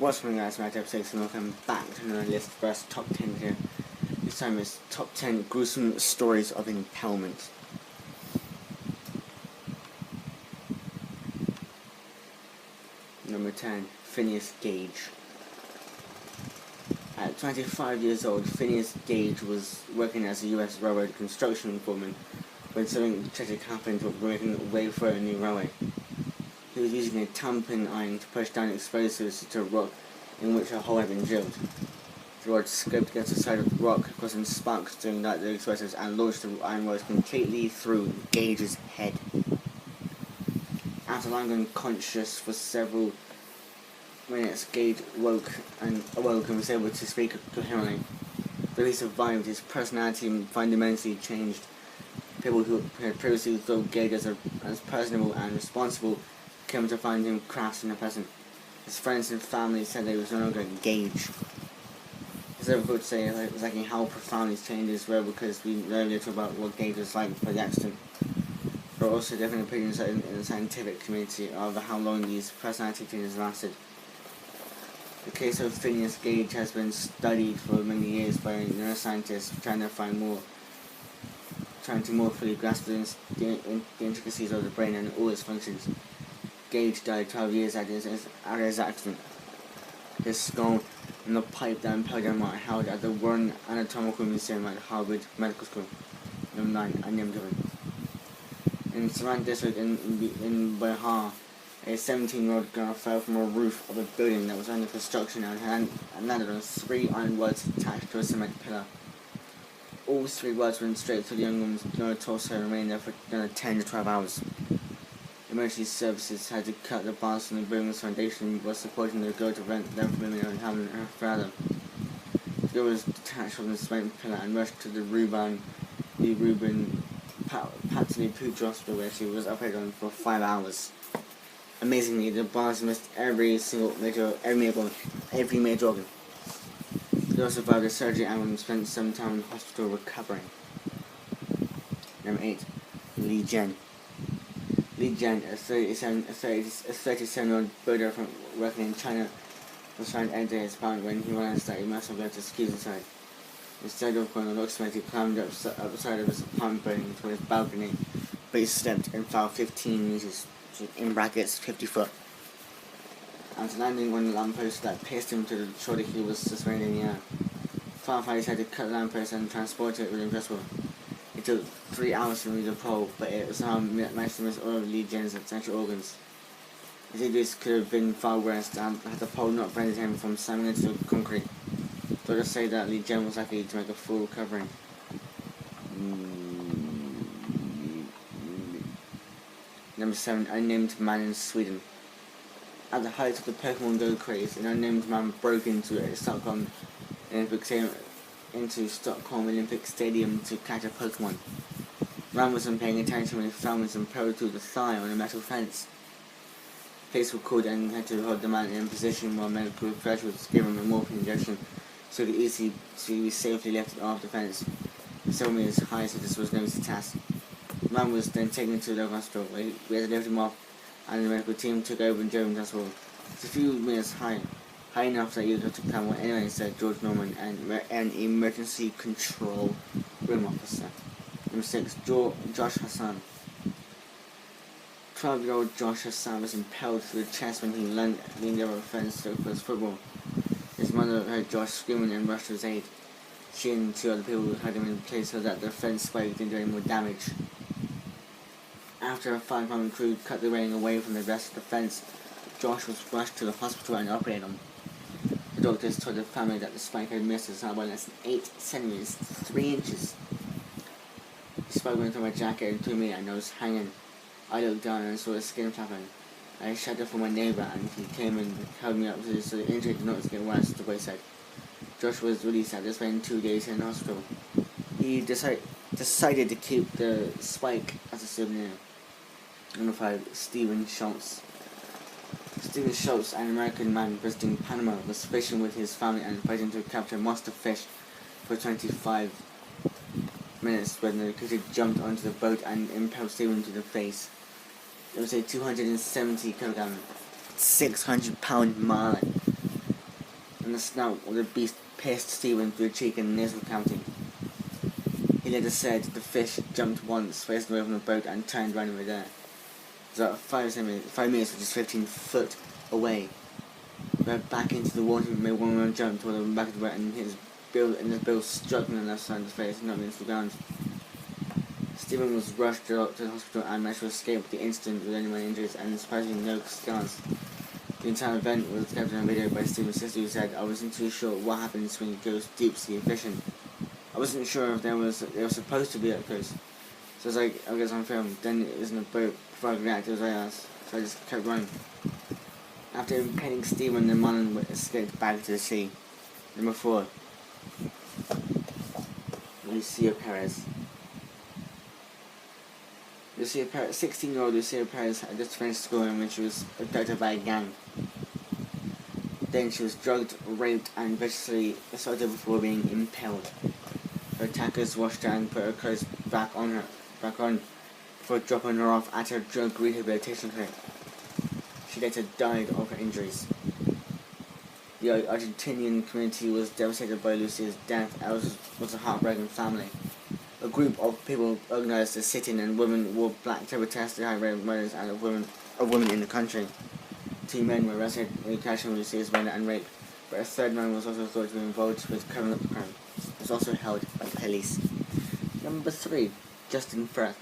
What's going on, guys? Right, episode 6, and welcome back to another Listverse top 10 here. This time it's top 10 gruesome stories of impalement. Number 10, Phineas Gage. At 25 years old, Phineas Gage was working as a US railroad construction foreman when something tragic happened while making a way for a new railway. He was using a tamping iron to push down explosives to a rock in which a hole had been drilled. The rod scraped against the side of the rock, causing sparks to ignite the explosives and launched the iron rods completely through Gage's head. After lying unconscious for several minutes, Gage awoke and was able to speak coherently. Though he survived, his personality fundamentally changed. People who had previously thought Gage as personable and responsible came to find him crass and unpleasant. His friends and family said that he was no longer Gage. It's difficult to say exactly how profound these changes were because we know little about what Gage was like before the accident. There are also different opinions in the scientific community of how long these personality changes lasted. The case of Phineas Gage has been studied for many years by neuroscientists trying to more fully grasp the intricacies of the brain and all its functions. Gage died 12 years after his accident. His skull and the pipe that impelled him are held at the Warren Anatomical Museum at Harvard Medical School. Number 9, unnamed woman. In Saran District in Bihar, a 17-year-old girl fell from a roof of a building that was under construction and landed on 3 iron rods attached to a cement pillar. All 3 rods went straight to the young woman's lower torso and remained there for another 10 to 12 hours. Emergency services had to cut the bars from the building's foundation while supporting the girl to prevent them from moving her further. The girl was detached from the cement pillar and rushed to the Reuben Hospital where she was operated on for 5 hours. Amazingly, the bars missed every major organ. The girl survived the surgery and spent some time in the hospital recovering. Number 8, Li Jian. Li Jian, a 37-year-old builder working in China, was trying to enter his apartment when he realized that he must have left his keys inside. Instead of going to the locksmith, he climbed up the side of his apartment building to his balcony, but he slipped and fell 15 meters, in brackets 50 foot. After landing on the lamppost that pierced him to the shoulder, he was suspended in the air. Firefighters had to cut the lamppost and transport it with impossible. It took 3 hours to remove the pole, but it somehow managed to miss all of Li Jian's essential organs. His injuries could have been far worse had the pole not prevented him from slamming into the concrete. Doctors say that Li Jian was likely to make a full recovery. Number 7, unnamed man in Sweden. At the height of the Pokemon Go craze, an unnamed man broke into Stockholm Olympic Stadium to catch a Pokemon. Man wasn't paying attention when he fell and impaled through the thigh on a metal fence. Police were called and had to hold the man in position while medical professionals gave him a morphine injection so he could be safely lifted off the fence. Several meters high, so this was no easy task. The man was then taken to the hospital where we had to lift him off, and the medical team took over and drove him to the hospital. It's a few meters high enough that you could have to climb. Anyway, said George Norman, an emergency control room officer. Number 6, Josh Hassan. 12-year-old Josh Hassan was impaled through the chest when he leaned over a fence to play football. His mother heard Josh screaming and rushed to his aid. She and 2 other people had him in place so that the fence spiked didn't do any more damage. After a fire-department crew cut the railing away from the rest of the fence, Josh was rushed to the hospital and operated on. The doctors told the family that the spike had missed his heart by less than 8 centimeters, 3 inches. The spike went through my jacket and threw me and I was hanging. I looked down and saw the skin flapping. I shouted for my neighbor and he came and held me up so the injury did not get worse, the boy said. Josh was released after spending 2 days in the hospital. He decided to keep the spike as a souvenir. Number 5, Stephen Schultz. Stephen Schultz, an American man visiting Panama, was fishing with his family and fighting to capture monster fish for 25 minutes when the critter jumped onto the boat and impaled Stephen to the face. It was a 270 kilogram, 600-pound marlin. and the snout of the beast pierced Stephen through the cheek and nasal cavity. He later said the fish jumped once, faced away from the boat, and turned around in midair. It was about 5 minutes, which is 15 foot away. Went back into the water and made one jump toward the back of the boat, and his bill struck him on the left side of the face, knocked him into the ground. Stephen was rushed to the hospital and managed to escape the incident with only minor injuries and surprisingly no scars. The entire event was captured on video by Stephen's sister, who said, "I wasn't too sure what happens when you go deep sea fishing. I wasn't sure if they were supposed to be up close. So I was like, I guess on film. Then it was in a boat. Before I could react, it was like us. So I just kept running." After impaling Stephen, the Marlin escaped back to the sea. Number 4. Lucia Perez. 16-year-old Lucia Perez had just finished school when she was abducted by a gang. Then she was drugged, raped, and viciously assaulted before being impaled. Her attackers washed her and put her clothes back on before dropping her off at her drug rehabilitation clinic. She later died of her injuries. The Argentinian community was devastated by Lucia's death, as was a heartbroken family. A group of people organized a sit-in, and women wore black to protest the high rate of murders and of women in the country. 2 men were arrested in connection with Lucia's murder and rape, but a third man was also thought to be involved with covering up the crime. He was also held by police. Number 3. Justin Firth.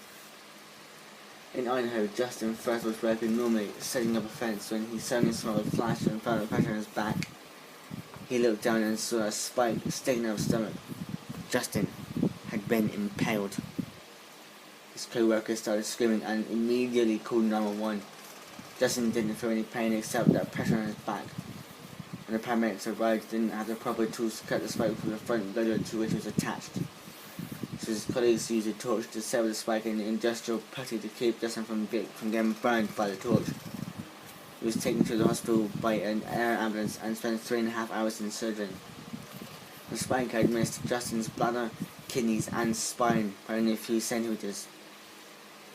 In Idaho, Justin Firth was working normally, setting up a fence, when he suddenly saw a flash and felt a pressure on his back. He looked down and saw a spike sticking out of his stomach. Justin had been impaled. His co-workers started screaming and immediately called 911. Justin didn't feel any pain except that pressure on his back. When the paramedics arrived, they didn't have the proper tools to cut the spike from the front loader to which it was attached. So his colleagues used a torch to sever the spike in industrial putty to keep Justin from getting burned by the torch. He was taken to the hospital by an air ambulance and spent 3.5 hours in surgery. The spike had missed Justin's bladder, kidneys, and spine by only a few centimeters.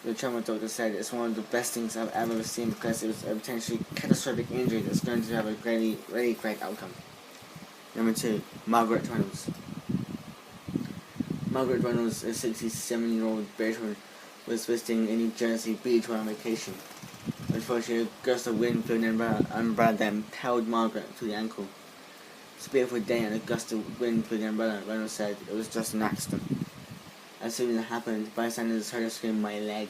The trauma doctor said, "It's one of the best things I've ever seen because it was a potentially catastrophic injury that's going to have a really great outcome." Number 2. Margaret Reynolds. Margaret Reynolds, a 67-year-old British woman, was visiting a New Jersey beach on vacation. Unfortunately, a gust of wind blew an umbrella that impaled Margaret through the ankle. "It's a beautiful day and a gust of wind blew the umbrella," Reynolds said. "It was just an accident." As soon as it happened, bystanders heard her scream, "My leg."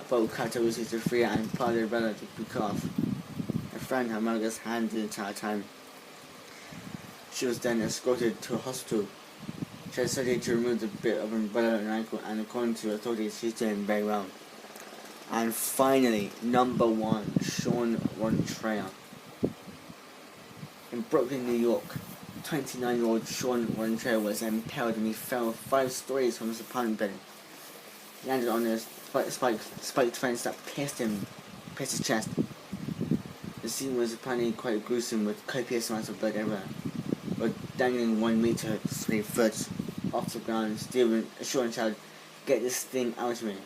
A boat cut to Lucy to free her and part of the umbrella to be cut off. Her friend had Margaret's hand the entire time. She was then escorted to a hospital. She had surgery to remove the bit of umbrella on her ankle, and according to authorities, she's doing very well. And finally, number 1, Sean Rontrell. In Brooklyn, New York, 29-year-old Sean Rontrell was impaled when he fell 5 stories from his apartment building. He landed on a spiked fence that pierced his chest. The scene was apparently quite gruesome, with copious amounts of blood everywhere. But dangling 1 meter, 3 foot off the ground, Stephen assured child, "Get this thing out of me."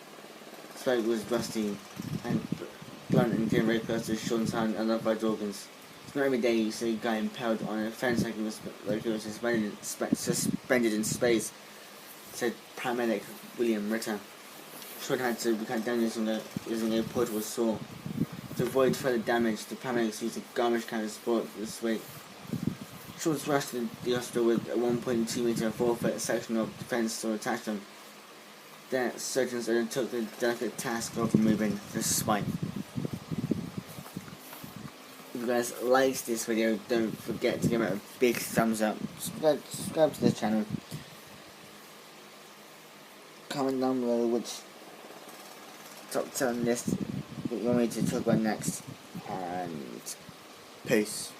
The spike was rusty and blunt and came very close to Sean's hand and upper organs. It's not every day you see a guy impaled on a fence like he was suspended in space, said paramedic William Ritter. Sean had to be cut down using a portable saw. To avoid further damage, the paramedics used a garbage can to support this weight. Sean was rushed to the hospital with a 1.2 meter 4 foot section of the fence still attached to him. Then surgeons undertook the delicate task of removing the spike. If you guys liked this video, don't forget to give it a big thumbs up. Subscribe to the channel. Comment down below which top 10 list that you want me to talk about next. And peace.